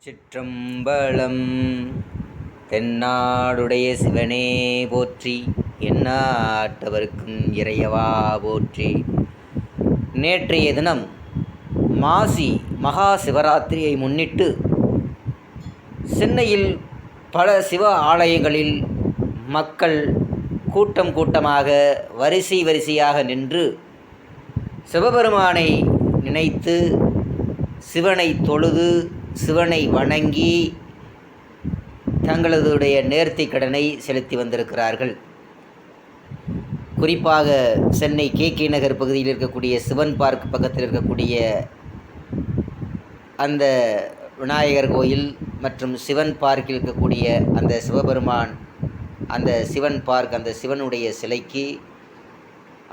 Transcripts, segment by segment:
சிற்றம்பலம். தென்னாடுடைய சிவனே போற்றி, எந்நாட்டவர்க்கும் இறையவா போற்றி. நேற்றைய தினம் மாசி மகா சிவராத்திரியை முன்னிட்டு சென்னையில் பல சிவ ஆலயங்களில் மக்கள் கூட்டம் கூட்டமாக வரிசையாக நின்று சிவபெருமானை நினைத்து சிவனை தொழுது சிவனை வணங்கி தங்களதுடைய நேர்த்திக் கடனை செலுத்தி வந்திருக்கிறார்கள். குறிப்பாக சென்னை கே நகர் பகுதியில் இருக்கக்கூடிய சிவன் பார்க் பக்கத்தில் இருக்கக்கூடிய அந்த விநாயகர் கோயில் மற்றும் சிவன் பார்க்கில் இருக்கக்கூடிய அந்த சிவபெருமான், அந்த சிவன் பார்க், அந்த சிவனுடைய சிலைக்கு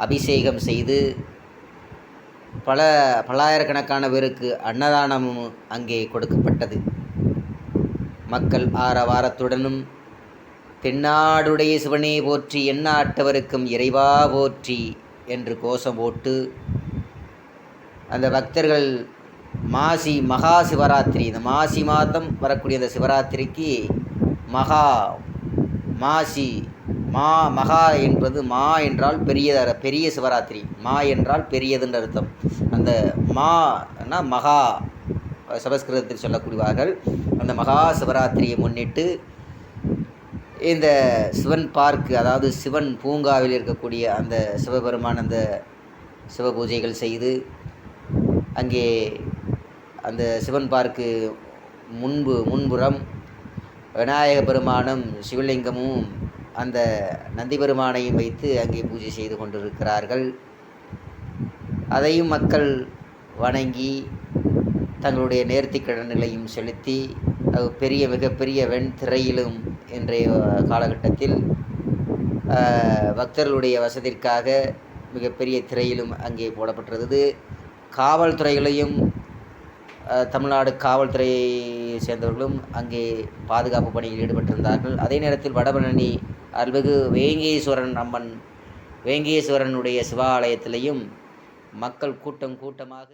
அபிஷேகம் செய்து பல்லாயிரக்கணக்கான பேருக்கு அன்னதானமும் அங்கே கொடுக்கப்பட்டது. மக்கள் ஆரவாரத்துடனும் தென்னாடுடைய சிவனே போற்றி, எந்நாட்டவருக்கும் இறைவா போற்றி என்று கோஷம் போட்டு அந்த பக்தர்கள் மாசி மகா சிவராத்திரி, இந்த மாசி மாதம் வரக்கூடிய அந்த சிவராத்திரிக்கு மாசி மகா என்பது மா என்றால் பெரிய சிவராத்திரி, மா என்றால் பெரியதுன்ற அர்த்தம். அந்த மானா மகா சமஸ்கிருதத்தில் சொல்லக்கூடியவார்கள். அந்த மகா சிவராத்திரியை முன்னிட்டு இந்த சிவன் பார்க்கு, அதாவது சிவன் பூங்காவில் இருக்கக்கூடிய அந்த சிவபெருமான் அந்த சிவ பூஜைகள் செய்து அங்கே அந்த சிவன் பார்க்கு முன்புறம் விநாயக பெருமானும் சிவலிங்கமும் அந்த நந்தி பெருமானையும் வைத்து அங்கே பூஜை செய்து கொண்டிருக்கிறார்கள். அதையும் மக்கள் வணங்கி தங்களுடைய நேர்த்திக்கடன்களையும் செலுத்தி மிகப்பெரிய வெண்திரையிலும் இன்றைய காலகட்டத்தில் பக்தர்களுடைய வசதிக்காக மிகப்பெரிய திரையிலும் அங்கே போடப்பட்டிருந்தது. காவல்துறைகளையும் தமிழ்நாடு காவல்துறையை சேர்ந்தவர்களும் அங்கே பாதுகாப்பு பணியில் ஈடுபட்டிருந்தார்கள். அதே நேரத்தில் வடபழனி அருள்மிகு வேங்கேஸ்வரனுடைய சிவாலயத்திலையும் மக்கள் கூட்டமாக